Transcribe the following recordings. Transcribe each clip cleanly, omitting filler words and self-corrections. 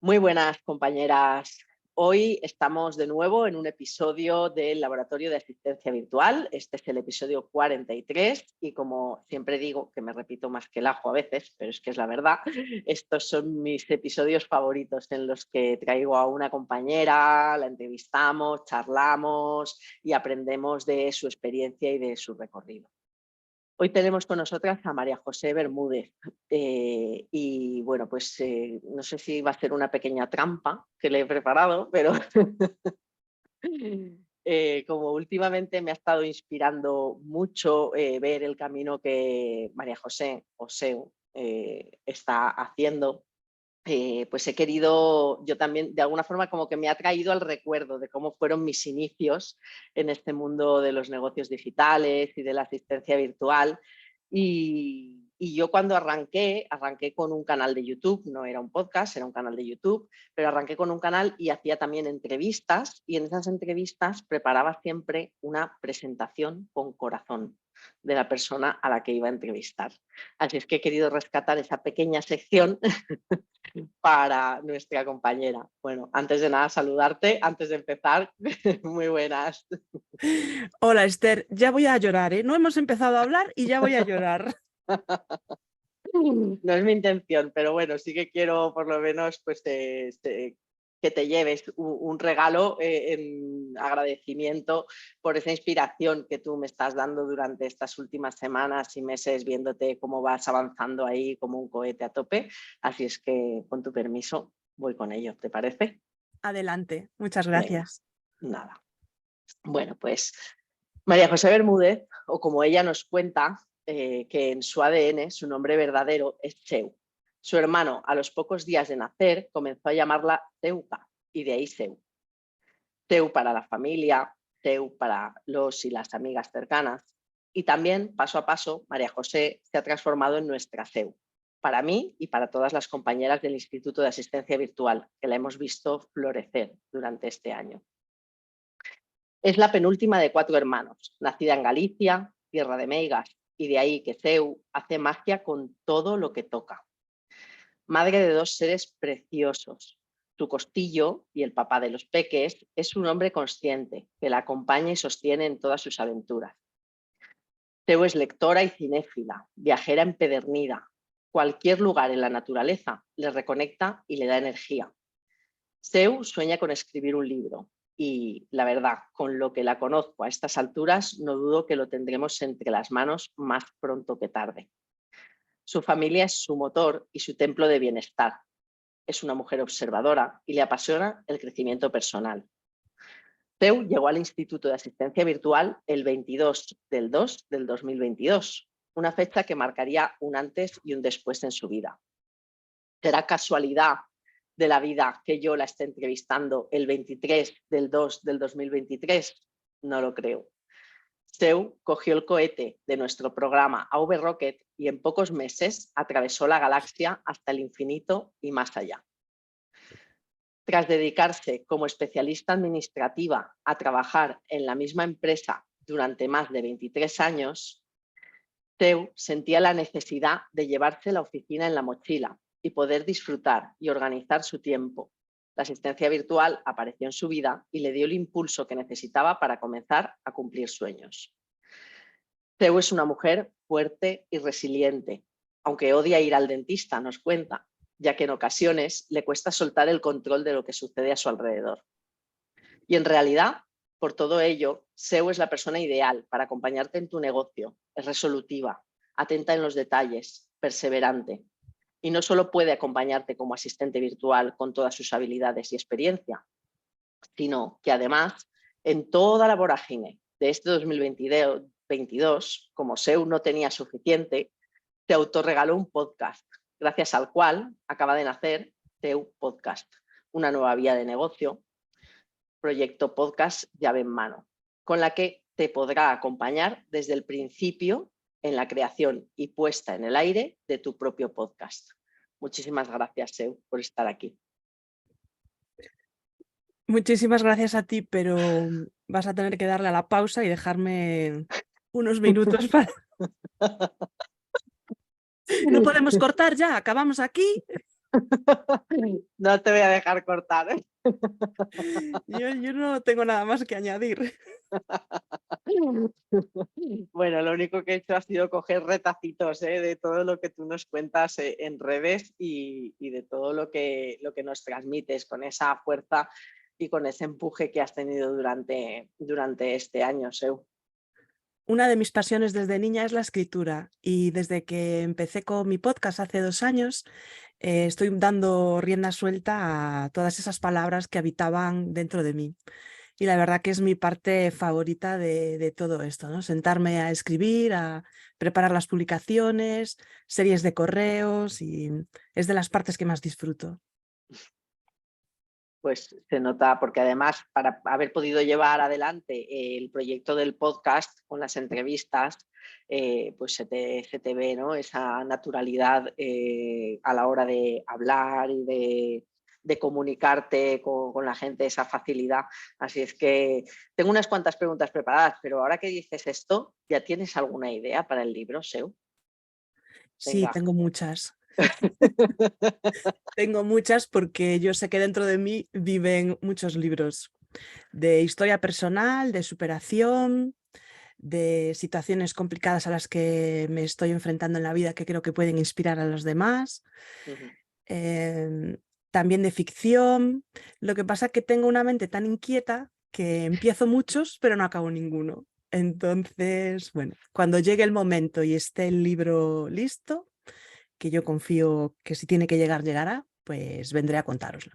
Muy buenas, compañeras. Hoy estamos de nuevo en un episodio del Laboratorio de Asistencia Virtual. Este es el episodio 43 y como siempre digo, que me repito más que el ajo a veces, pero es que es la verdad, estos son mis episodios favoritos en los que traigo a una compañera, la entrevistamos, charlamos y aprendemos de su experiencia y de su recorrido. Hoy tenemos con nosotras a María José Bermúdez y bueno, pues no sé si va a ser una pequeña trampa que le he preparado, pero como últimamente me ha estado inspirando mucho ver el camino que María José Oseu está haciendo, pues he querido, yo también, de alguna forma como que me ha traído al recuerdo de cómo fueron mis inicios en este mundo de los negocios digitales y de la asistencia virtual. Y yo cuando arranqué con un canal de YouTube, no era un podcast, era un canal de YouTube, pero arranqué con un canal y hacía también entrevistas y en esas entrevistas preparaba siempre una presentación con corazón de la persona a la que iba a entrevistar. Así es que he querido rescatar esa pequeña sección para nuestra compañera. Bueno, antes de nada, saludarte, antes de empezar, muy buenas. Hola Esther, ya voy a llorar, ¿eh? No hemos empezado a hablar y ya voy a llorar. No es mi intención, pero bueno, sí que quiero por lo menos pues, que te lleves un regalo en agradecimiento por esa inspiración que tú me estás dando durante estas últimas semanas y meses viéndote cómo vas avanzando ahí como un cohete a tope. Así es que, con tu permiso, voy con ello, ¿te parece? Adelante, muchas Venga, gracias. nada. Bueno, pues María José Bermúdez, o como ella nos cuenta, que en su ADN su nombre verdadero es Seu. Su hermano, a los pocos días de nacer, comenzó a llamarla Ceuca, y de ahí Seu. Seu para la familia, Seu para los y las amigas cercanas. Y también, paso a paso, María José se ha transformado en nuestra Seu, para mí y para todas las compañeras del Instituto de Asistencia Virtual, que la hemos visto florecer durante este año. Es la penúltima de 4 hermanos, nacida en Galicia, tierra de meigas, y de ahí que Seu hace magia con todo lo que toca. Madre de 2 seres preciosos. Su costillo y el papá de los peques es un hombre consciente que la acompaña y sostiene en todas sus aventuras. Seu es lectora y cinéfila, viajera empedernida. Cualquier lugar en la naturaleza le reconecta y le da energía. Seu sueña con escribir un libro y, la verdad, con lo que la conozco a estas alturas, no dudo que lo tendremos entre las manos más pronto que tarde. Su familia es su motor y su templo de bienestar. Es una mujer observadora y le apasiona el crecimiento personal. Seu llegó al Instituto de Asistencia Virtual el 22 del 2 del 2022, una fecha que marcaría un antes y un después en su vida. ¿Será casualidad de la vida que yo la esté entrevistando el 23 del 2 del 2023? No lo creo. Seu cogió el cohete de nuestro programa AV Rocket y en pocos meses atravesó la galaxia hasta el infinito y más allá. Tras dedicarse como especialista administrativa a trabajar en la misma empresa durante más de 23 años, Seu sentía la necesidad de llevarse la oficina en la mochila y poder disfrutar y organizar su tiempo. La asistencia virtual apareció en su vida y le dio el impulso que necesitaba para comenzar a cumplir sueños. Seu es una mujer fuerte y resiliente, aunque odia ir al dentista, nos cuenta, ya que en ocasiones le cuesta soltar el control de lo que sucede a su alrededor. Y en realidad, por todo ello, Seu es la persona ideal para acompañarte en tu negocio. Es resolutiva, atenta en los detalles, perseverante. Y no solo puede acompañarte como asistente virtual con todas sus habilidades y experiencia, sino que además, en toda la vorágine de este 2022, como Seu no tenía suficiente, te autorregaló un podcast, gracias al cual acaba de nacer Seu Podcast, una nueva vía de negocio, proyecto podcast llave en mano, con la que te podrá acompañar desde el principio en la creación y puesta en el aire de tu propio podcast. Muchísimas gracias, Seu, por estar aquí. Muchísimas gracias a ti, pero vas a tener que darle a la pausa y dejarme unos minutos para... No podemos cortar ya, acabamos aquí. No te voy a dejar cortar, ¿eh? Yo no tengo nada más que añadir. Bueno, lo único que he hecho ha sido coger retacitos, de todo lo que tú nos cuentas en redes y de todo lo que nos transmites con esa fuerza y con ese empuje que has tenido durante este año, Seu. Una de mis pasiones desde niña es la escritura y desde que empecé con mi podcast hace 2 años, estoy dando rienda suelta a todas esas palabras que habitaban dentro de mí. Y la verdad que es mi parte favorita de todo esto, ¿no? Sentarme a escribir, a preparar las publicaciones, series de correos y es de las partes que más disfruto. Pues se nota, porque además para haber podido llevar adelante el proyecto del podcast con las entrevistas, pues se te ve, ¿no? Esa naturalidad a la hora de hablar y de comunicarte con la gente, esa facilidad. Así es que tengo unas cuantas preguntas preparadas, pero ahora que dices esto, ¿ya tienes alguna idea para el libro, Seu? Sí, Venga. tengo muchas. Tengo muchas porque yo sé que dentro de mí viven muchos libros de historia personal, de superación, de situaciones complicadas a las que me estoy enfrentando en la vida que creo que pueden inspirar a los demás. Ujú. em, También de ficción. Lo que pasa es que tengo una mente tan inquieta que empiezo muchos, pero no acabo ninguno. Entonces, bueno, cuando llegue el momento y esté el libro listo, que yo confío que si tiene que llegar, llegará, pues vendré a contároslo.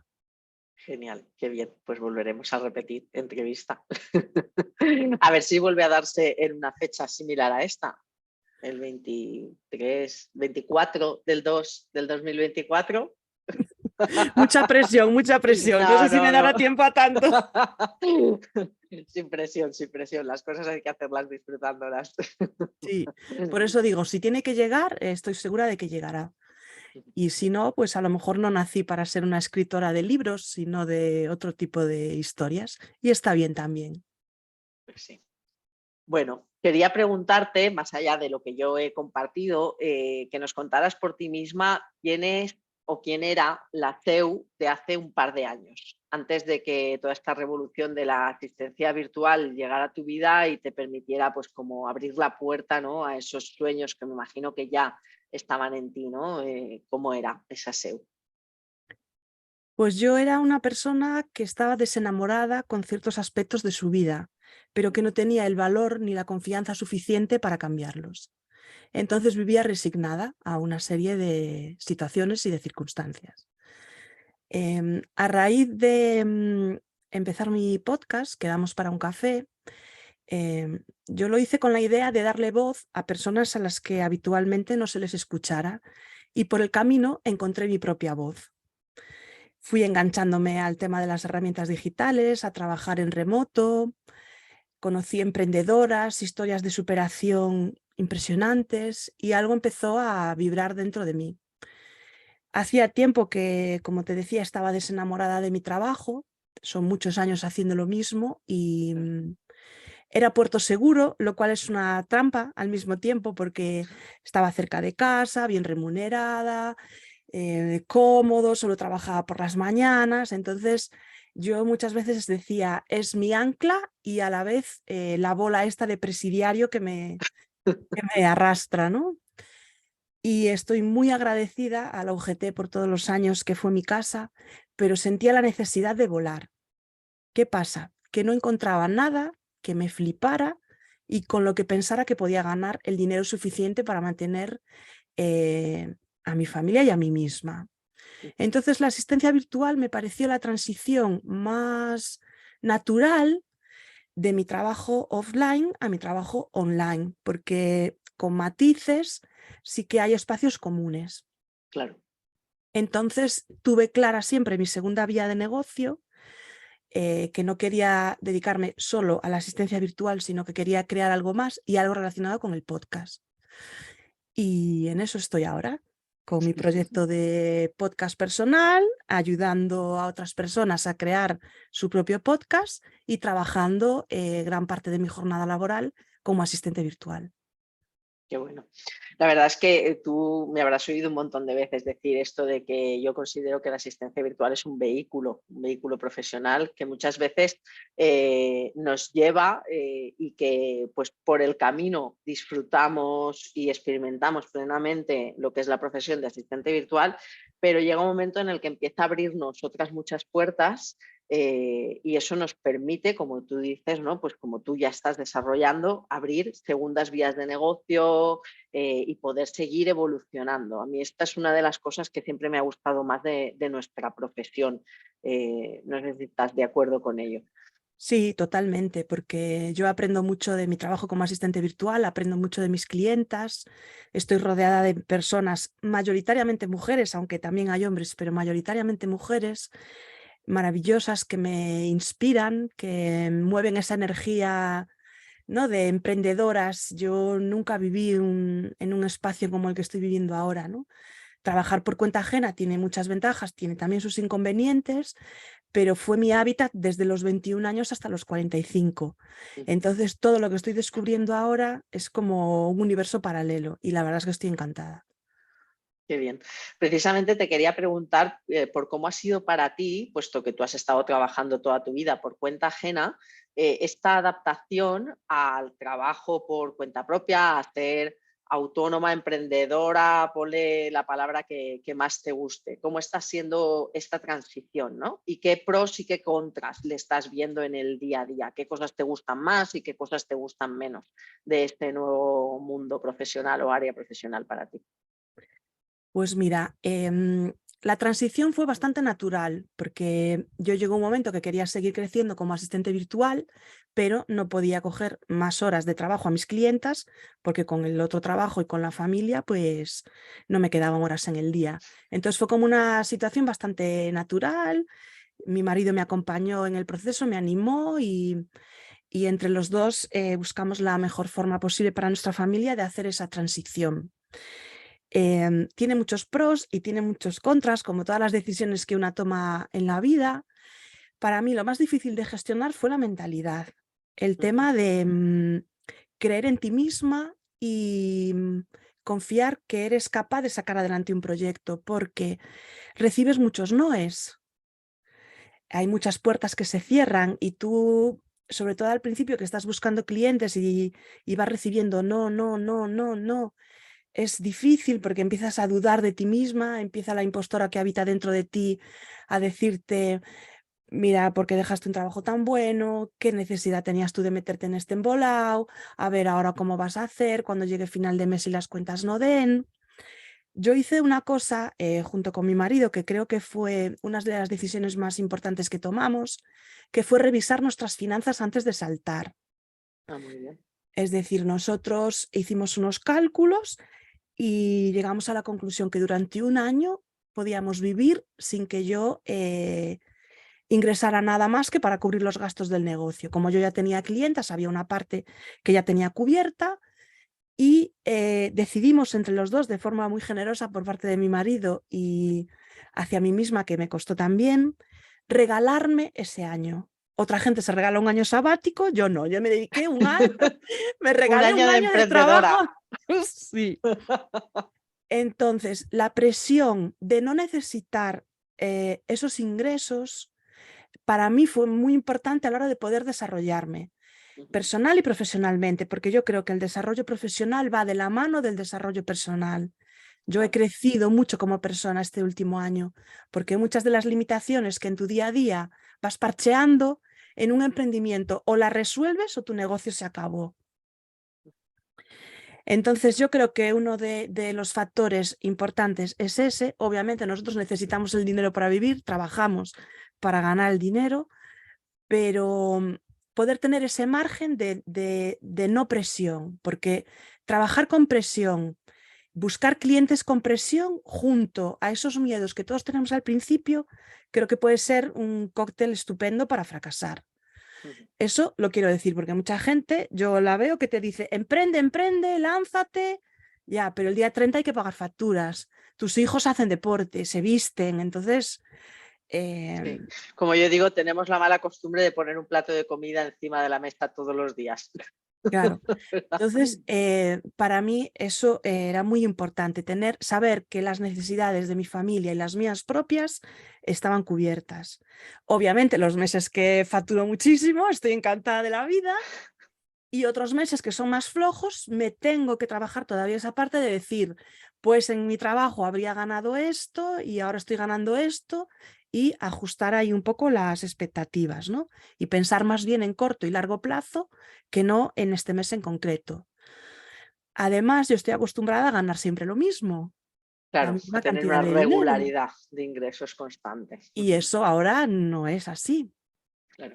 Genial, qué bien. Pues volveremos a repetir entrevista. A ver si vuelve a darse en una fecha similar a esta, el 23, 24 del 2 del 2024. Mucha presión, mucha presión. No No, sé si me no, dará no. tiempo a tanto. Sin presión, sin presión. Las cosas hay que hacerlas disfrutándolas. Sí, por eso digo, si tiene que llegar, estoy segura de que llegará. Y si no, pues a lo mejor no nací para ser una escritora de libros, sino de otro tipo de historias. Y está bien también. Pues sí. Bueno, quería preguntarte, más allá de lo que yo he compartido, que nos contaras por ti misma quién es o quién era la CEU de hace un par de años, antes de que toda esta revolución de la asistencia virtual llegara a tu vida y te permitiera, pues, como abrir la puerta, ¿no?, a esos sueños que me imagino que ya estaban en ti, ¿no? ¿Cómo era esa CEU? Pues yo era una persona que estaba desenamorada con ciertos aspectos de su vida, pero que no tenía el valor ni la confianza suficiente para cambiarlos. Entonces vivía resignada a una serie de situaciones y de circunstancias. A raíz de empezar mi podcast, Quedamos para un café, yo lo hice con la idea de darle voz a personas a las que habitualmente no se les escuchara y por el camino encontré mi propia voz. Fui enganchándome al tema de las herramientas digitales, a trabajar en remoto, conocí emprendedoras, historias de superación impresionantes y algo empezó a vibrar dentro de mí. Hacía tiempo que, como te decía, estaba desenamorada de mi trabajo, son muchos años haciendo lo mismo y era puerto seguro, lo cual es una trampa al mismo tiempo porque estaba cerca de casa, bien remunerada, cómodo, solo trabajaba por las mañanas. Entonces yo muchas veces decía, es mi ancla y a la vez la bola esta de presidiario que me arrastra, ¿no? Y estoy muy agradecida a la UGT por todos los años que fue mi casa, pero sentía la necesidad de volar. ¿Qué pasa? Que no encontraba nada que me flipara y con lo que pensara que podía ganar el dinero suficiente para mantener a mi familia y a mí misma. Entonces la asistencia virtual me pareció la transición más natural de mi trabajo offline a mi trabajo online, porque con matices sí que hay espacios comunes. Claro. Entonces tuve clara siempre mi segunda vía de negocio, que no quería dedicarme solo a la asistencia virtual, sino que quería crear algo más y algo relacionado con el podcast. Y en eso estoy ahora, con mi proyecto de podcast personal, ayudando a otras personas a crear su propio podcast y trabajando gran parte de mi jornada laboral como asistente virtual. Qué bueno. La verdad es que tú me habrás oído un montón de veces decir esto de que yo considero que la asistencia virtual es un vehículo profesional que muchas veces nos lleva y que pues por el camino disfrutamos y experimentamos plenamente lo que es la profesión de asistente virtual, pero llega un momento en el que empieza a abrirnos otras muchas puertas y eso nos permite, como tú dices, ¿no? Pues como tú ya estás desarrollando, abrir segundas vías de negocio y poder seguir evolucionando. A mí esta es una de las cosas que siempre me ha gustado más de nuestra profesión. No sé si estás de acuerdo con ello. Sí, totalmente, porque yo aprendo mucho de mi trabajo como asistente virtual, aprendo mucho de mis clientas, estoy rodeada de personas, mayoritariamente mujeres, aunque también hay hombres, pero mayoritariamente mujeres, maravillosas que me inspiran, que mueven esa energía, ¿no?, de emprendedoras. Yo nunca viví en un espacio como el que estoy viviendo ahora, ¿no? Trabajar por cuenta ajena tiene muchas ventajas, tiene también sus inconvenientes, pero fue mi hábitat desde los 21 años hasta los 45. Entonces, todo lo que estoy descubriendo ahora es como un universo paralelo y la verdad es que estoy encantada. Qué bien. Precisamente te quería preguntar por cómo ha sido para ti, puesto que tú has estado trabajando toda tu vida por cuenta ajena, esta adaptación al trabajo por cuenta propia, a ser autónoma, emprendedora, ponle la palabra que más te guste. ¿Cómo está siendo esta transición, ¿no? ¿Y qué pros y qué contras le estás viendo en el día a día? ¿Qué cosas te gustan más y qué cosas te gustan menos de este nuevo mundo profesional o área profesional para ti? Pues mira, la transición fue bastante natural porque yo llegó un momento que quería seguir creciendo como asistente virtual, pero no podía coger más horas de trabajo a mis clientas porque con el otro trabajo y con la familia pues no me quedaban horas en el día. Entonces fue como una situación bastante natural. Mi marido me acompañó en el proceso, me animó y entre los dos buscamos la mejor forma posible para nuestra familia de hacer esa transición. Tiene muchos pros y tiene muchos contras, como todas las decisiones que una toma en la vida. Para mí lo más difícil de gestionar fue la mentalidad, el Ujú. tema de creer en ti misma y confiar que eres capaz de sacar adelante un proyecto, porque recibes muchos noes, hay muchas puertas que se cierran y tú, sobre todo al principio que estás buscando clientes y vas recibiendo no, no, no, no, no. Es difícil porque empiezas a dudar de ti misma, empieza la impostora que habita dentro de ti a decirte, mira, ¿por qué dejaste un trabajo tan bueno? ¿Qué necesidad tenías tú de meterte en este embolado? A ver ahora cómo vas a hacer cuando llegue final de mes y las cuentas no den. Yo hice una cosa junto con mi marido que creo que fue una de las decisiones más importantes que tomamos, que fue revisar nuestras finanzas antes de saltar. Ah, muy bien. Es decir, nosotros hicimos unos cálculos y llegamos a la conclusión que durante un año podíamos vivir sin que yo ingresara nada más que para cubrir los gastos del negocio. Como yo ya tenía clientas, había una parte que ya tenía cubierta y decidimos entre los dos de forma muy generosa por parte de mi marido y hacia mí misma, que me costó también, regalarme ese año. Otra gente se regala un año sabático, yo no, yo me dediqué un año, me Un regalé año un de año de trabajo. emprendedora. Sí. Entonces, la presión de no necesitar esos ingresos para mí fue muy importante a la hora de poder desarrollarme Ujú. personal y profesionalmente, porque yo creo que el desarrollo profesional va de la mano del desarrollo personal. Yo he Claro. crecido mucho como persona este último año, porque muchas de las limitaciones que en tu día a día vas parcheando en un emprendimiento o las resuelves o tu negocio se acabó. Entonces yo creo que uno de los factores importantes es ese. Obviamente nosotros necesitamos el dinero para vivir, trabajamos para ganar el dinero, pero poder tener ese margen de no presión, porque trabajar con presión, buscar clientes con presión junto a esos miedos que todos tenemos al principio, creo que puede ser un cóctel estupendo para fracasar. Ujú. Eso lo quiero decir porque mucha gente, yo la veo que te dice, emprende, emprende, lánzate, ya, pero el día 30 hay que pagar facturas, tus hijos hacen deporte, se visten, entonces, Sí, eh, como yo digo, tenemos la mala costumbre de poner un plato de comida encima de la mesa todos los días. Claro. ¿verdad? Entonces, para mí eso era muy importante, saber que las necesidades de mi familia y las mías propias estaban cubiertas. Obviamente, los meses que facturo muchísimo, estoy encantada de la vida, y otros meses que son más flojos, me tengo que trabajar todavía esa parte de decir, pues en mi trabajo habría ganado esto y ahora estoy ganando esto, y ajustar ahí un poco las expectativas, ¿no? Y pensar más bien en corto y largo plazo que no en este mes en concreto. Además, yo estoy acostumbrada a ganar siempre lo mismo, la Claro, a misma tener cantidad una de dinero, regularidad de ingresos constante. y eso ahora no es así. Claro.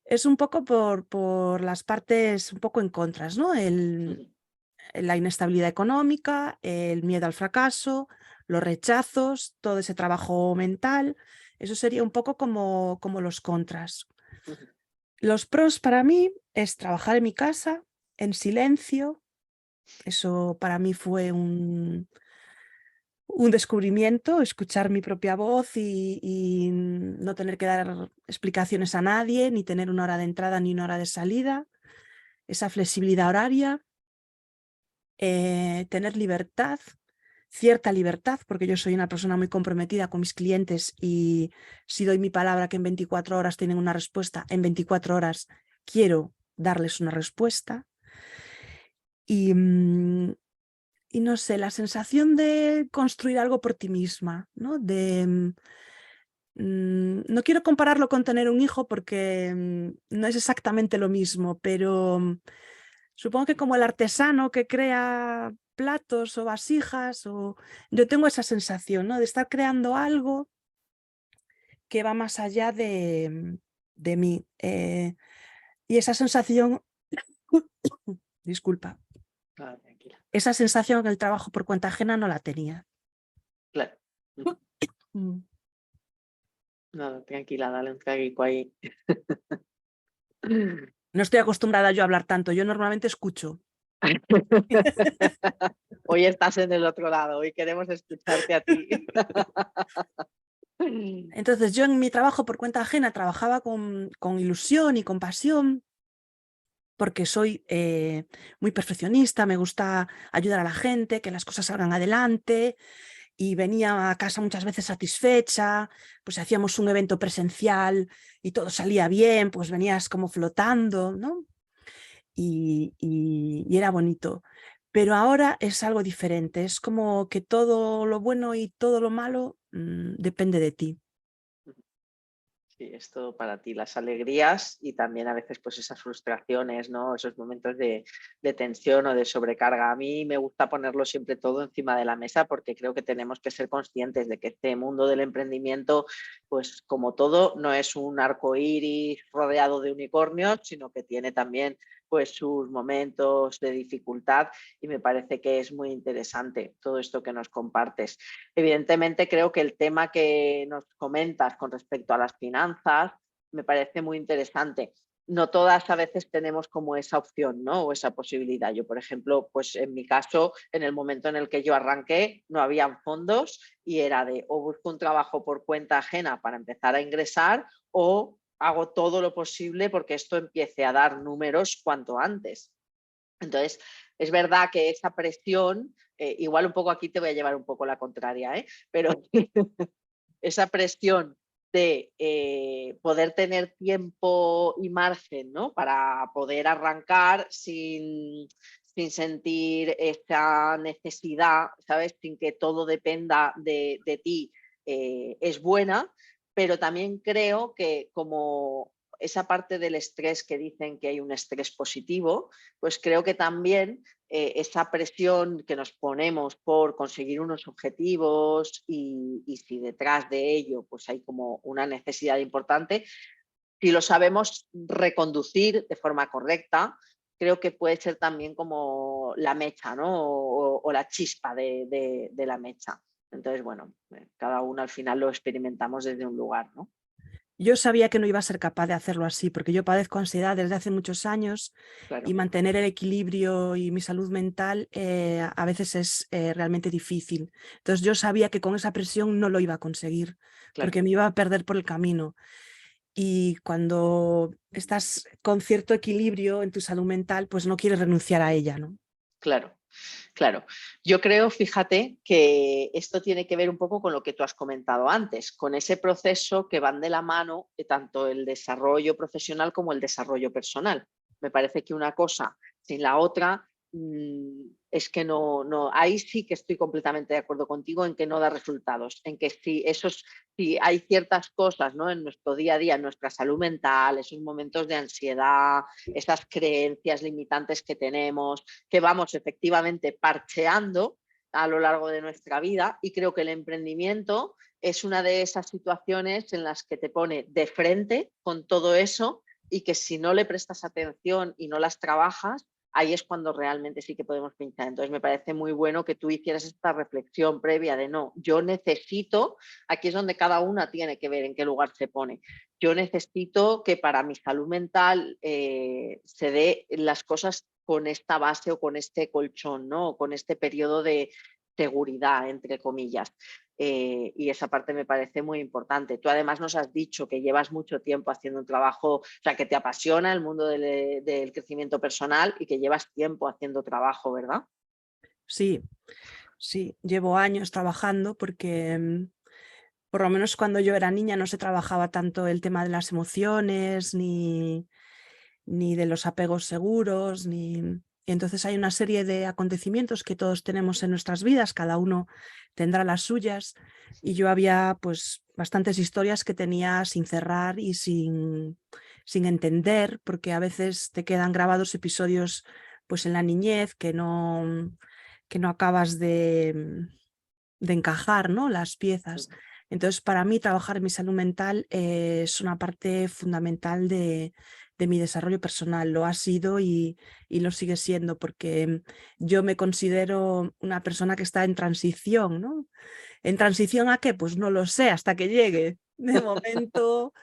Es un poco por las partes un poco en contras, ¿no? La inestabilidad económica, el miedo al fracaso, los rechazos, todo ese trabajo mental. Eso sería un poco como los contras. Los pros para mí es trabajar en mi casa, en silencio. Eso para mí fue un descubrimiento, escuchar mi propia voz y no tener que dar explicaciones a nadie, ni tener una hora de entrada ni una hora de salida. Esa flexibilidad horaria, tener libertad, cierta libertad, porque yo soy una persona muy comprometida con mis clientes, y si doy mi palabra que en 24 horas tienen una respuesta, en 24 horas quiero darles una respuesta. Y, y no sé, la sensación de construir algo por ti misma, ¿no? No quiero compararlo con tener un hijo porque no es exactamente lo mismo, pero supongo que como el artesano que crea platos o vasijas, yo tengo esa sensación, ¿no? De estar creando algo que va más allá de mí. Y esa sensación, disculpa, Ah, tranquila. esa sensación en el trabajo por cuenta ajena no la tenía. Claro. Mm. No, tranquila, dale un traguico ahí. No estoy acostumbrada yo a hablar tanto, yo normalmente escucho. Hoy estás en el otro lado, hoy queremos escucharte a ti. Entonces yo en mi trabajo por cuenta ajena trabajaba con ilusión y con pasión, porque soy muy perfeccionista, me gusta ayudar a la gente, que las cosas salgan adelante, y venía a casa muchas veces satisfecha. Pues hacíamos un evento presencial y todo salía bien, pues venías como flotando, ¿no? Y era bonito. Pero ahora es algo diferente, es como que todo lo bueno y todo lo malo depende de ti. Sí, es todo para ti, las alegrías y también a veces pues esas frustraciones, ¿no? Esos momentos de tensión o de sobrecarga. A mí me gusta ponerlo siempre todo encima de la mesa porque creo que tenemos que ser conscientes de que este mundo del emprendimiento, pues como todo, no es un arco iris rodeado de unicornios, sino que tiene también pues sus momentos de dificultad, y me parece que es muy interesante todo esto que nos compartes. Evidentemente, creo que el tema que nos comentas con respecto a las finanzas me parece muy interesante. No todas a veces tenemos como esa opción, ¿no? O esa posibilidad. Yo, por ejemplo, pues en mi caso, en el momento en el que yo arranqué, no habían fondos y era de o busco un trabajo por cuenta ajena para empezar a ingresar, o hago todo lo posible porque esto empiece a dar números cuanto antes. Entonces, es verdad que esa presión, igual un poco aquí te voy a llevar un poco la contraria, pero esa presión de poder tener tiempo y margen, ¿no? Para poder arrancar sin sentir esa necesidad, ¿sabes? Sin que todo dependa de ti, es buena, pero también creo que como esa parte del estrés que dicen que hay un estrés positivo, pues creo que también esa presión que nos ponemos por conseguir unos objetivos y si detrás de ello pues hay como una necesidad importante, si lo sabemos reconducir de forma correcta, creo que puede ser también como la mecha, ¿no? O la chispa de la mecha. Entonces, bueno, cada uno al final lo experimentamos desde un lugar, ¿no? Yo sabía que no iba a ser capaz de hacerlo así, porque yo padezco ansiedad desde hace muchos años, y Claro, mantener el equilibrio y mi salud mental a veces es realmente difícil. Entonces yo sabía que con esa presión no lo iba a conseguir, claro. porque me iba a perder por el camino. y cuando estás con cierto equilibrio en tu salud mental, pues no quieres renunciar a ella, ¿no? Claro. Claro, yo creo, fíjate, que esto tiene que ver un poco con lo que tú has comentado antes, con ese proceso que van de la mano de tanto el desarrollo profesional como el desarrollo personal. Me parece que una cosa sin la otra es que no, ahí sí que estoy completamente de acuerdo contigo en que no da resultados, en que si hay ciertas cosas, ¿no?, en nuestro día a día, en nuestra salud mental, esos momentos de ansiedad, esas creencias limitantes que tenemos, que vamos efectivamente parcheando a lo largo de nuestra vida, y creo que el emprendimiento es una de esas situaciones en las que te pone de frente con todo eso, y que si no le prestas atención y no las trabajas, ahí es cuando realmente sí que podemos pinchar. Entonces me parece muy bueno que tú hicieras esta reflexión previa de no, yo necesito, aquí es donde cada una tiene que ver en qué lugar se pone. Yo necesito que para mi salud mental se dé las cosas con esta base o con este colchón, ¿no? O con este periodo de seguridad, entre comillas. Y esa parte me parece muy importante. Tú además nos has dicho que llevas mucho tiempo haciendo un trabajo, o sea, que te apasiona el mundo del crecimiento personal y que llevas tiempo haciendo trabajo, ¿verdad? Sí, sí, llevo años trabajando porque por lo menos cuando yo era niña no se trabajaba tanto el tema de las emociones, ni de los apegos seguros, y entonces hay una serie de acontecimientos que todos tenemos en nuestras vidas, cada uno tendrá las suyas, y yo había pues bastantes historias que tenía sin cerrar y sin entender, porque a veces te quedan grabados episodios pues en la niñez que no acabas de encajar, ¿no?, las piezas. Entonces, para mí, trabajar en mi salud mental es una parte fundamental de mi desarrollo personal. Lo ha sido y lo sigue siendo, porque yo me considero una persona que está en transición, ¿no? ¿En transición a qué? Pues no lo sé, hasta que llegue. De momento,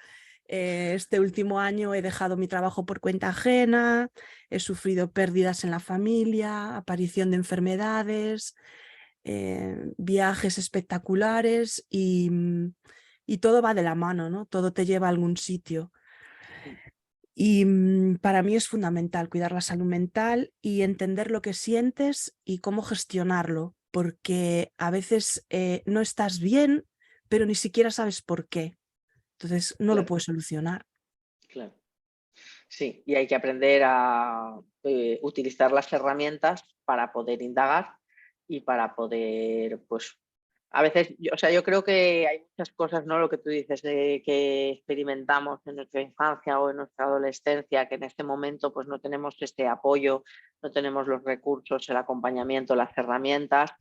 este último año he dejado mi trabajo por cuenta ajena, he sufrido pérdidas en la familia, aparición de enfermedades, viajes espectaculares y todo va de la mano, ¿no? Todo te lleva a algún sitio. Y para mí es fundamental cuidar la salud mental y entender lo que sientes y cómo gestionarlo, porque a veces no estás bien, pero ni siquiera sabes por qué. Entonces no lo Claro, puedes solucionar. claro. Sí, y hay que aprender a utilizar las herramientas para poder indagar y para poder, pues, a veces, o sea, yo creo que hay muchas cosas, ¿no? Lo que tú dices, de que experimentamos en nuestra infancia o en nuestra adolescencia, que en este momento pues no tenemos este apoyo, no tenemos los recursos, el acompañamiento, las herramientas,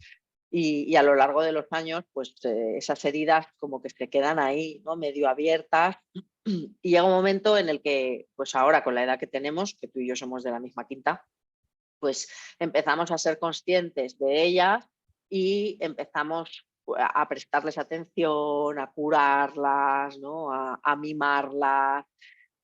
y a lo largo de los años, pues esas heridas como que se quedan ahí, ¿no?, medio abiertas, y llega un momento en el que, pues ahora con la edad que tenemos, que tú y yo somos de la misma quinta, pues empezamos a ser conscientes de ellas y empezamos a prestarles atención, a curarlas, ¿no?, a mimarlas,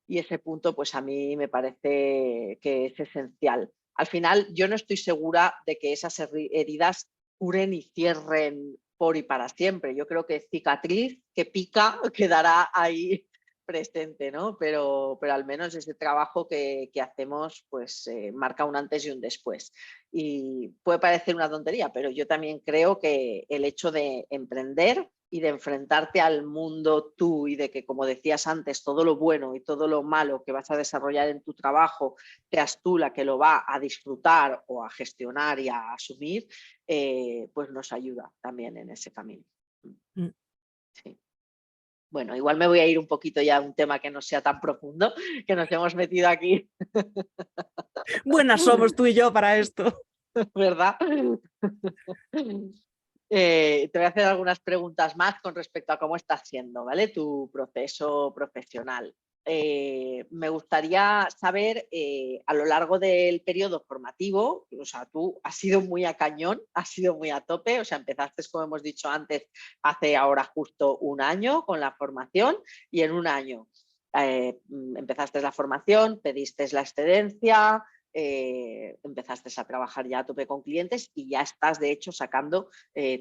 y ese punto pues a mí me parece que es esencial. Al final yo no estoy segura de que esas heridas curen y cierren por y para siempre. Yo creo que cicatriz que pica quedará ahí presente, ¿no? Pero al menos ese trabajo que hacemos pues marca un antes y un después. Y puede parecer una tontería, pero yo también creo que el hecho de emprender y de enfrentarte al mundo tú, y de que, como decías antes, todo lo bueno y todo lo malo que vas a desarrollar en tu trabajo, seas tú la que lo va a disfrutar o a gestionar y a asumir, pues nos ayuda también en ese camino. Mm. Sí. Bueno, igual me voy a ir un poquito ya a un tema que no sea tan profundo, que nos hemos metido aquí, Buenas somos tú y yo para esto. ¿verdad? Te voy a hacer algunas preguntas más con respecto a cómo está siendo, ¿vale?, tu proceso profesional. Me gustaría saber, a lo largo del periodo formativo, o sea, tú has sido muy a cañón, has sido muy a tope, o sea, empezaste, como hemos dicho antes, hace ahora justo un año con la formación, y en un año empezaste la formación, pediste la excedencia, empezaste a trabajar ya a tope con clientes y ya estás, de hecho, sacando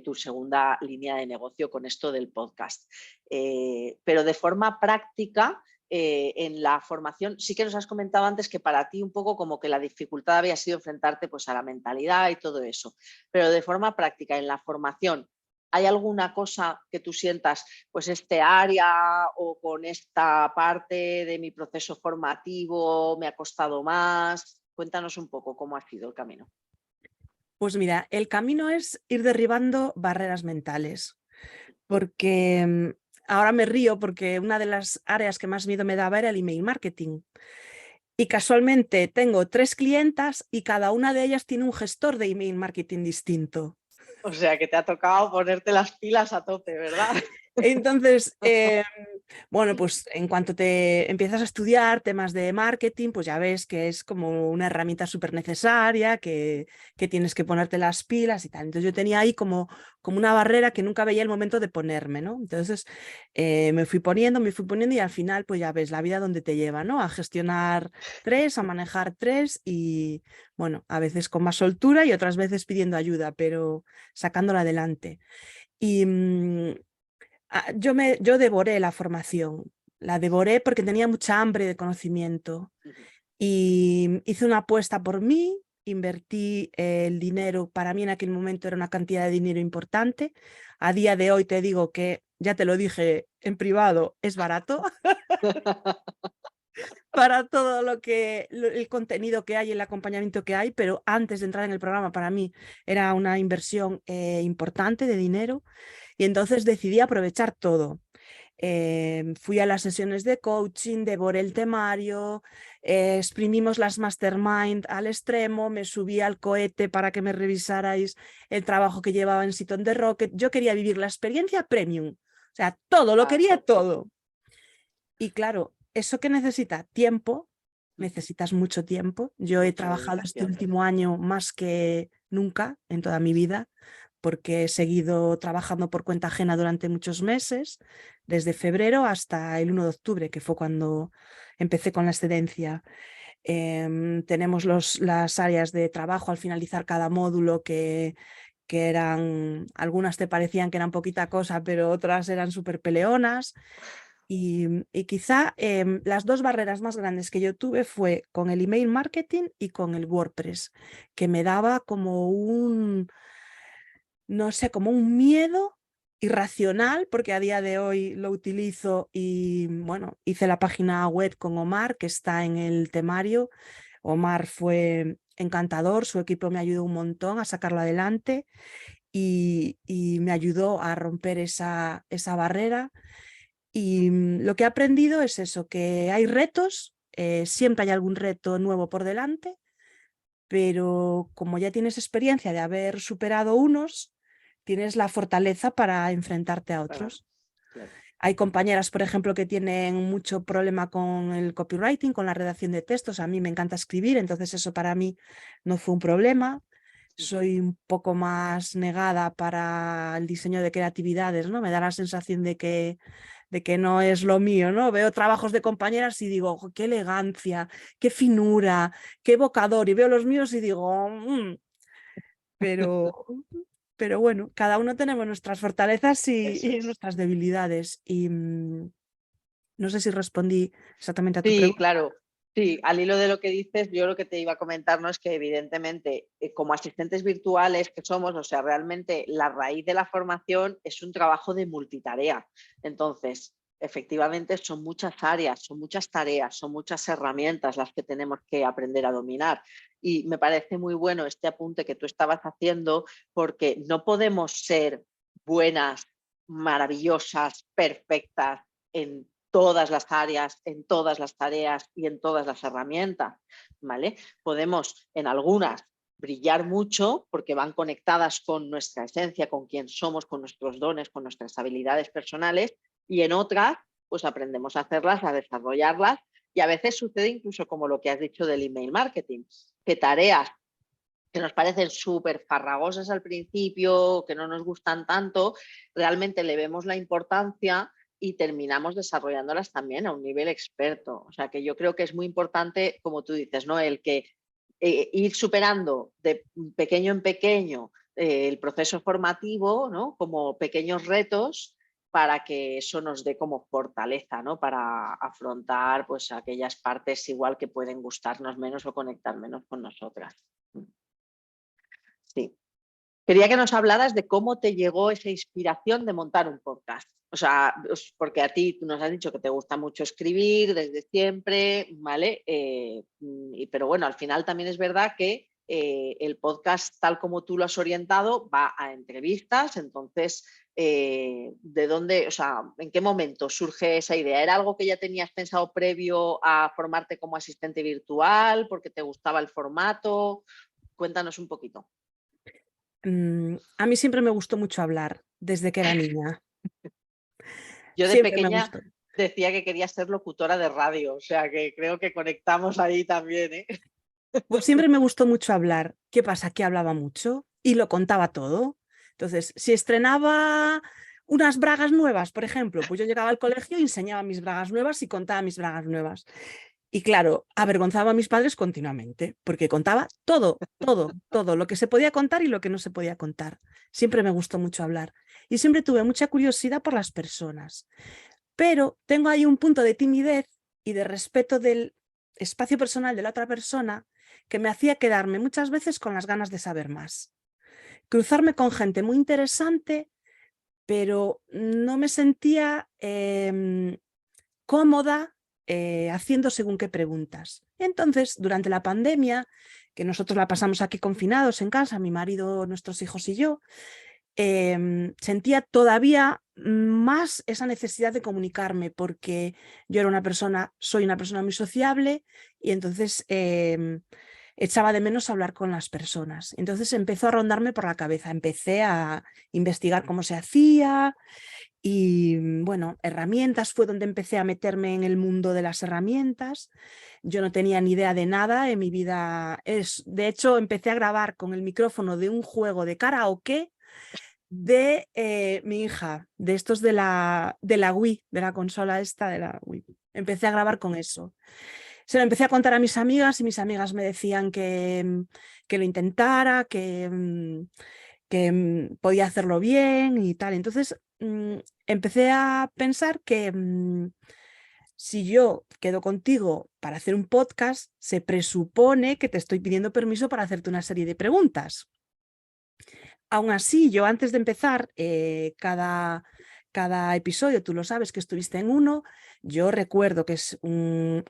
tu segunda línea de negocio con esto del podcast. Pero de forma práctica, en la formación, sí que nos has comentado antes que para ti un poco como que la dificultad había sido enfrentarte pues a la mentalidad y todo eso, pero de forma práctica en la formación, ¿hay alguna cosa que tú sientas, pues este área o con esta parte de mi proceso formativo me ha costado más? Cuéntanos un poco cómo ha sido el camino. Pues mira, el camino es ir derribando barreras mentales, porque ahora me río porque una de las áreas que más miedo me daba era el email marketing. Y casualmente tengo 3 clientas y cada una de ellas tiene un gestor de email marketing distinto. O sea que te ha tocado ponerte las pilas a tope, ¿verdad? Entonces, bueno, pues en cuanto te empiezas a estudiar temas de marketing, pues ya ves que es como una herramienta súper necesaria, que tienes que ponerte las pilas y tal. Entonces yo tenía ahí como una barrera que nunca veía el momento de ponerme, ¿no? Entonces me fui poniendo y al final, pues ya ves la vida donde te lleva, ¿no? A gestionar 3, a manejar 3 y, bueno, a veces con más soltura y otras veces pidiendo ayuda, pero sacándola adelante. Y yo devoré la formación, la devoré porque tenía mucha hambre de conocimiento y hice una apuesta por mí, invertí el dinero, para mí en aquel momento era una cantidad de dinero importante, a día de hoy te digo que, ya te lo dije en privado, es barato para todo el contenido que hay, el acompañamiento que hay, pero antes de entrar en el programa para mí era una inversión importante de dinero y entonces decidí aprovechar todo. Fui a las sesiones de coaching, devoré el temario, exprimimos las mastermind al extremo, me subí al cohete para que me revisarais el trabajo que llevaba en Sit on the Rocket. Yo quería vivir la experiencia premium, o sea, todo, lo A quería tope. todo. Y claro, eso que necesita tiempo, necesitas mucho tiempo. Yo he Mucha trabajado este dedicación. último año más que nunca en toda mi vida, porque he seguido trabajando por cuenta ajena durante muchos meses, desde febrero hasta el 1 de octubre, que fue cuando empecé con la excedencia. Tenemos las áreas de trabajo al finalizar cada módulo que eran, algunas te parecían que eran poquita cosa, pero otras eran súper peleonas. Y quizá las 2 barreras más grandes que yo tuve fue con el email marketing y con el WordPress, que me daba como no sé, como un miedo irracional, porque a día de hoy lo utilizo y bueno, hice la página web con Omar, que está en el temario. Omar fue encantador, su equipo me ayudó un montón a sacarlo adelante y me ayudó a romper esa barrera. Y lo que he aprendido es eso, que hay retos, siempre hay algún reto nuevo por delante, pero como ya tienes experiencia de haber superado unos, tienes la fortaleza para enfrentarte a Claro, otros. claro. Hay compañeras, por ejemplo, que tienen mucho problema con el copywriting, con la redacción de textos. A mí me encanta escribir, entonces eso para mí no fue un problema. Soy un poco más negada para el diseño de creatividades, ¿no? Me da la sensación de que no es lo mío, ¿no? Veo trabajos de compañeras y digo, "Jo, qué elegancia, qué finura, qué evocador", y veo los míos y digo, pero, pero bueno, cada uno tenemos nuestras fortalezas y, Eso y es. nuestras debilidades. Y no sé si respondí exactamente a tu Sí, pregunta. claro. Sí, al hilo de lo que dices, yo lo que te iba a comentar, ¿no? Es que evidentemente, como asistentes virtuales que somos, o sea, realmente la raíz de la formación es un trabajo de multitarea. Entonces, efectivamente, son muchas áreas, son muchas tareas, son muchas herramientas las que tenemos que aprender a dominar. Y me parece muy bueno este apunte que tú estabas haciendo, porque no podemos ser buenas, maravillosas, perfectas en todas las áreas, en todas las tareas y en todas las herramientas, ¿vale? Podemos en algunas brillar mucho porque van conectadas con nuestra esencia, con quién somos, con nuestros dones, con nuestras habilidades personales, y en otras pues aprendemos a hacerlas, a desarrollarlas, y a veces sucede incluso como lo que has dicho del email marketing, que tareas que nos parecen súper farragosas al principio, que no nos gustan tanto, realmente le vemos la importancia y terminamos desarrollándolas también a un nivel experto. O sea que yo creo que es muy importante, como tú dices, ¿no? El que ir superando de pequeño en pequeño el proceso formativo, ¿no? Como pequeños retos para que eso nos dé como fortaleza, ¿no? Para afrontar pues aquellas partes igual que pueden gustarnos menos o conectar menos con nosotras. Sí. Quería que nos hablaras de cómo te llegó esa inspiración de montar un podcast. O sea, porque a ti tú nos has dicho que te gusta mucho escribir desde siempre, ¿vale? Pero bueno, al final también es verdad que el podcast, tal como tú lo has orientado, va a entrevistas. Entonces, ¿de dónde, o sea, en qué momento surge esa idea? ¿Era algo que ya tenías pensado previo a formarte como asistente virtual, porque te gustaba el formato? Cuéntanos un poquito. A mí siempre me gustó mucho hablar, desde que era niña. Yo de Siempre me pequeña gustó. decía que quería ser locutora de radio, o sea que creo que conectamos ahí también, ¿eh? Pues siempre me gustó mucho hablar. ¿Qué pasa? Que hablaba mucho y lo contaba todo. Entonces, si estrenaba unas bragas nuevas, por ejemplo, pues yo llegaba al colegio y enseñaba mis bragas nuevas y contaba mis bragas nuevas. Y claro, avergonzaba a mis padres continuamente, porque contaba todo, todo, todo, lo que se podía contar y lo que no se podía contar. Siempre me gustó mucho hablar y siempre tuve mucha curiosidad por las personas. Pero tengo ahí un punto de timidez y de respeto del espacio personal de la otra persona que me hacía quedarme muchas veces con las ganas de saber más. Cruzarme con gente muy interesante, pero no me sentía cómoda haciendo según qué preguntas. Entonces, durante la pandemia, que nosotros la pasamos aquí confinados en casa, mi marido, nuestros hijos y yo, sentía todavía más esa necesidad de comunicarme porque yo era una persona, soy una persona muy sociable y entonces echaba de menos hablar con las personas. Entonces empezó a rondarme por la cabeza, empecé a investigar cómo se hacía y bueno, herramientas, fue donde empecé a meterme en el mundo de las herramientas. Yo no tenía ni idea de nada en mi vida. De hecho, empecé a grabar con el micrófono de un juego de karaoke de mi hija, de estos de la Wii, de la consola esta de la Wii. Empecé a grabar con eso. Se lo empecé a contar a mis amigas y mis amigas me decían que lo intentara, que podía hacerlo bien y tal. Entonces empecé a pensar que si yo quedo contigo para hacer un podcast, se presupone que te estoy pidiendo permiso para hacerte una serie de preguntas. Aún así, yo antes de empezar cada episodio, tú lo sabes que estuviste en uno, yo recuerdo que es no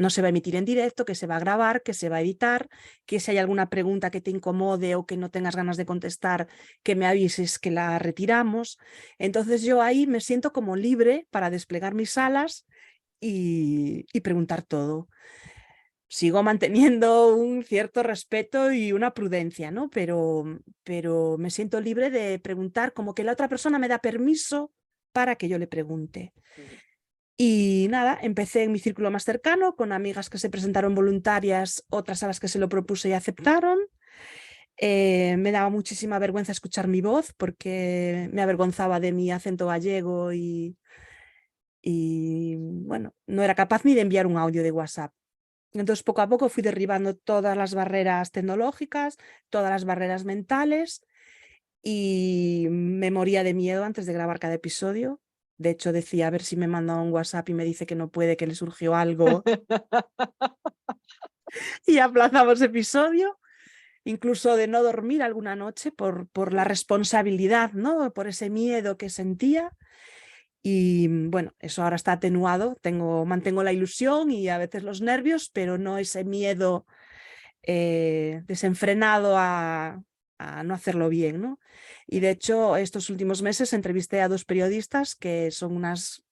se va a emitir en directo, que se va a grabar, que se va a editar, que si hay alguna pregunta que te incomode o que no tengas ganas de contestar, que me avises que la retiramos. Entonces yo ahí me siento como libre para desplegar mis alas y preguntar todo. Sigo manteniendo un cierto respeto y una prudencia, ¿no? Pero me siento libre de preguntar, como que la otra persona me da permiso para que yo le pregunte. Y nada, empecé en mi círculo más cercano, con amigas que se presentaron voluntarias, otras a las que se lo propuse y aceptaron. Me daba muchísima vergüenza escuchar mi voz porque me avergonzaba de mi acento gallego y bueno, no era capaz ni de enviar un audio de WhatsApp. Entonces, poco a poco fui derribando todas las barreras tecnológicas, todas las barreras mentales y me moría de miedo antes de grabar cada episodio. De hecho, decía a ver si me manda un WhatsApp y me dice que no puede, que le surgió algo y aplazamos episodio, incluso de no dormir alguna noche por la responsabilidad, ¿no? Por ese miedo que sentía. Y bueno, eso ahora está atenuado, mantengo la ilusión y a veces los nervios, pero no ese miedo desenfrenado a no hacerlo bien, ¿no? Y de hecho, estos últimos meses entrevisté a dos periodistas que son unas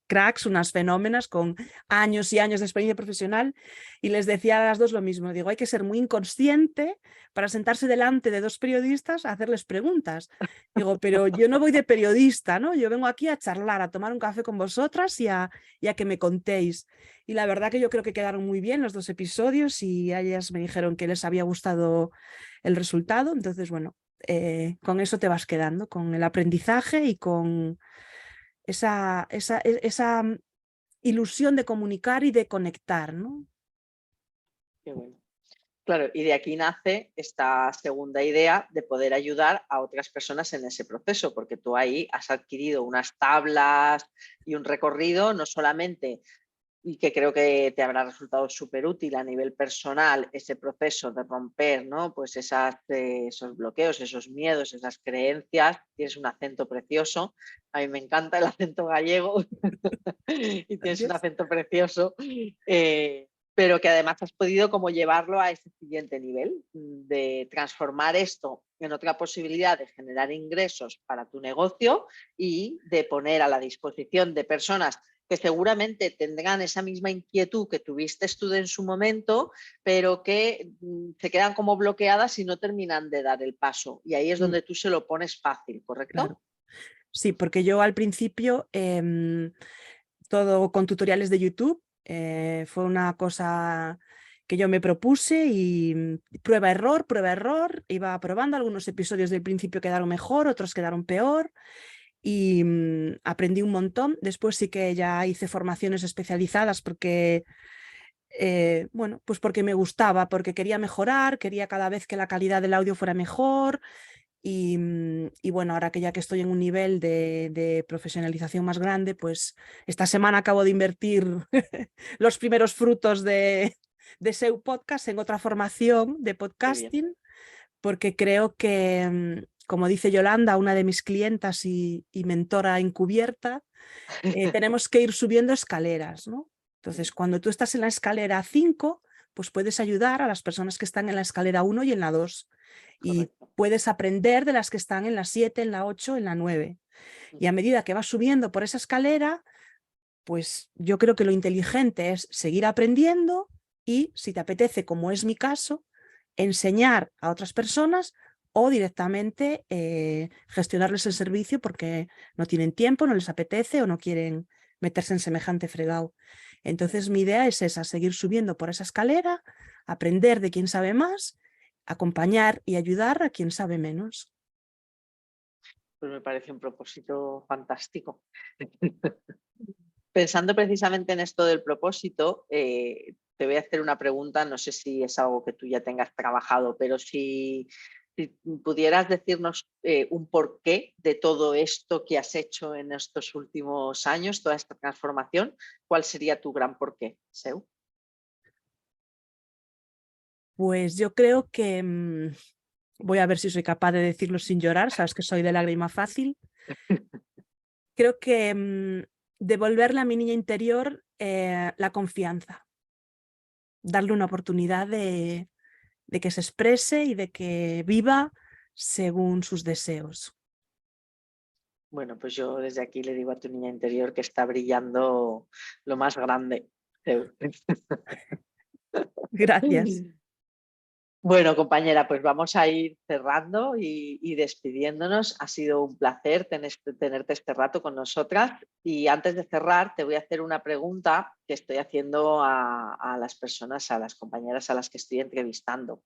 cracks, unas fenómenas con años y años de experiencia profesional y les decía a las dos lo mismo, digo, hay que ser muy inconsciente para sentarse delante de dos periodistas a hacerles preguntas. Digo, pero yo no voy de periodista, ¿no? Yo vengo aquí a charlar, a tomar un café con vosotras y a que me contéis. Y la verdad que yo creo que quedaron muy bien los dos episodios y ellas me dijeron que les había gustado el resultado. Entonces, bueno, con eso te vas quedando, con el aprendizaje y con esa ilusión de comunicar y de conectar, ¿no? Qué bueno. Claro, y de aquí nace esta segunda idea de poder ayudar a otras personas en ese proceso, porque tú ahí has adquirido unas tablas y un recorrido, no solamente, y que creo que te habrá resultado súper útil a nivel personal, ese proceso de romper, ¿no? Pues esos bloqueos, esos miedos, esas creencias. Tienes un acento precioso, a mí me encanta el acento gallego y tienes un Gracias. acento precioso. Pero que además has podido como llevarlo a ese siguiente nivel, de transformar esto en otra posibilidad de generar ingresos para tu negocio y de poner a la disposición de personas que seguramente tendrán esa misma inquietud que tuviste tú en su momento, pero que se quedan como bloqueadas y no terminan de dar el paso. Y ahí es Mm, donde tú se lo pones fácil, claro. ¿correcto? Sí, porque yo al principio todo con tutoriales de YouTube, fue una cosa que yo me propuse y prueba, error, iba probando, algunos episodios del principio quedaron mejor, otros quedaron peor y aprendí un montón. Después sí que ya hice formaciones especializadas porque, bueno, pues porque me gustaba, porque quería mejorar, quería cada vez que la calidad del audio fuera mejor. Y bueno, ahora que ya que estoy en un nivel de profesionalización más grande, pues esta semana acabo de invertir los primeros frutos de Seu Podcast en otra formación de Qué bien. podcasting, porque creo que, como dice Yolanda, una de mis clientas y mentora encubierta, tenemos que ir subiendo escaleras, ¿no? Entonces, cuando tú estás en la escalera 5, pues puedes ayudar a las personas que están en la escalera 1 y en la 2. Y Correcto. puedes aprender de las que están en la 7, en la 8, en la 9. Y a medida que vas subiendo por esa escalera, pues yo creo que lo inteligente es seguir aprendiendo y, si te apetece, como es mi caso, enseñar a otras personas o directamente gestionarles el servicio porque no tienen tiempo, no les apetece o no quieren meterse en semejante fregado. Entonces mi idea es esa, seguir subiendo por esa escalera, aprender de quien sabe más, acompañar y ayudar a quien sabe menos. Pues me parece un propósito fantástico. Pensando precisamente en esto del propósito, te voy a hacer una pregunta, no sé si es algo que tú ya tengas trabajado, pero si pudieras decirnos un porqué de todo esto que has hecho en estos últimos años, toda esta transformación, ¿cuál sería tu gran porqué, Seu? Pues yo creo que voy a ver si soy capaz de decirlo sin llorar, sabes que soy de lágrima fácil. Creo que devolverle a mi niña interior la confianza, darle una oportunidad de que se exprese y de que viva según sus deseos. Bueno, pues yo desde aquí le digo a tu niña interior que está brillando lo más grande, Seu. Gracias. Bueno, compañera, pues vamos a ir cerrando y despidiéndonos. Ha sido un placer tenerte este rato con nosotras. Y antes de cerrar, te voy a hacer una pregunta que estoy haciendo a las personas, a las compañeras a las que estoy entrevistando.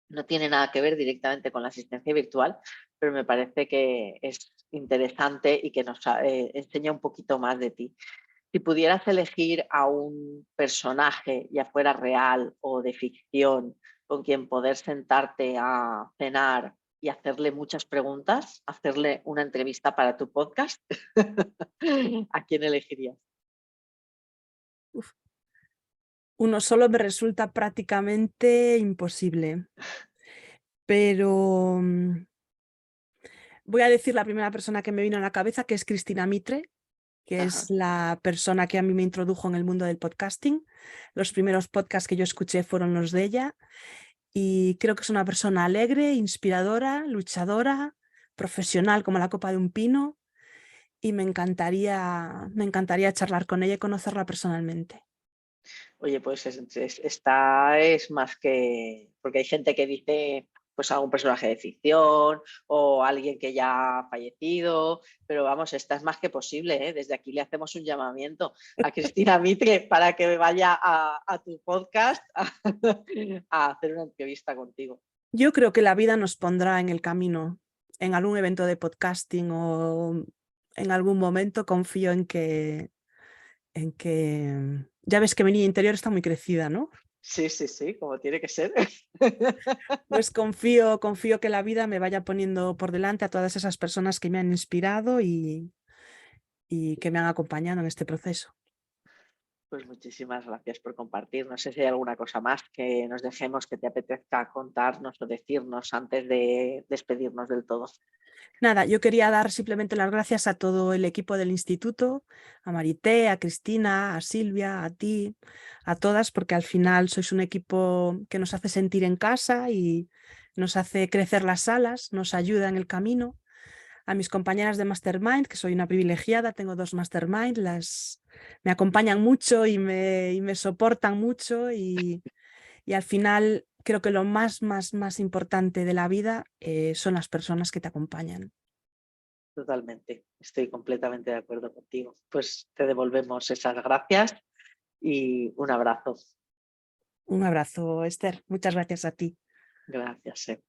No tiene nada que ver directamente con la asistencia virtual, pero me parece que es interesante y que nos enseña un poquito más de ti. Si pudieras elegir a un personaje, ya fuera real o de ficción, con quien poder sentarte a cenar y hacerle muchas preguntas, hacerle una entrevista para tu podcast, ¿a quién elegirías? Uf, uno solo me resulta prácticamente imposible, pero voy a decir la primera persona que me vino a la cabeza, que es Cristina Mitre, que es Ajá. la persona que a mí me introdujo en el mundo del podcasting. Los primeros podcasts que yo escuché fueron los de ella y creo que es una persona alegre, inspiradora, luchadora, profesional como la copa de un pino y me encantaría charlar con ella y conocerla personalmente. Oye, pues esta es más que, porque hay gente que dice pues algún personaje de ficción o alguien que ya ha fallecido, pero vamos, esta es más que posible, ¿eh? Desde aquí le hacemos un llamamiento a Cristina Mitre para que vaya a tu podcast a hacer una entrevista contigo. Yo creo que la vida nos pondrá en el camino, en algún evento de podcasting o en algún momento confío en que ya ves que mi niña interior está muy crecida, ¿no? Sí, sí, sí, como tiene que ser. Pues confío que la vida me vaya poniendo por delante a todas esas personas que me han inspirado y que me han acompañado en este proceso. Pues muchísimas gracias por compartir. No sé si hay alguna cosa más que nos dejemos que te apetezca contarnos o decirnos antes de despedirnos del todo. Nada, yo quería dar simplemente las gracias a todo el equipo del instituto, a Marité, a Cristina, a Silvia, a ti, a todas, porque al final sois un equipo que nos hace sentir en casa y nos hace crecer las alas, nos ayuda en el camino. A mis compañeras de Mastermind, que soy una privilegiada, tengo 2 Mastermind, me acompañan mucho y me soportan mucho y al final creo que lo más importante de la vida son las personas que te acompañan. Totalmente, estoy completamente de acuerdo contigo. Pues te devolvemos esas gracias y un abrazo. Un abrazo, Esther. Muchas gracias a ti. Gracias.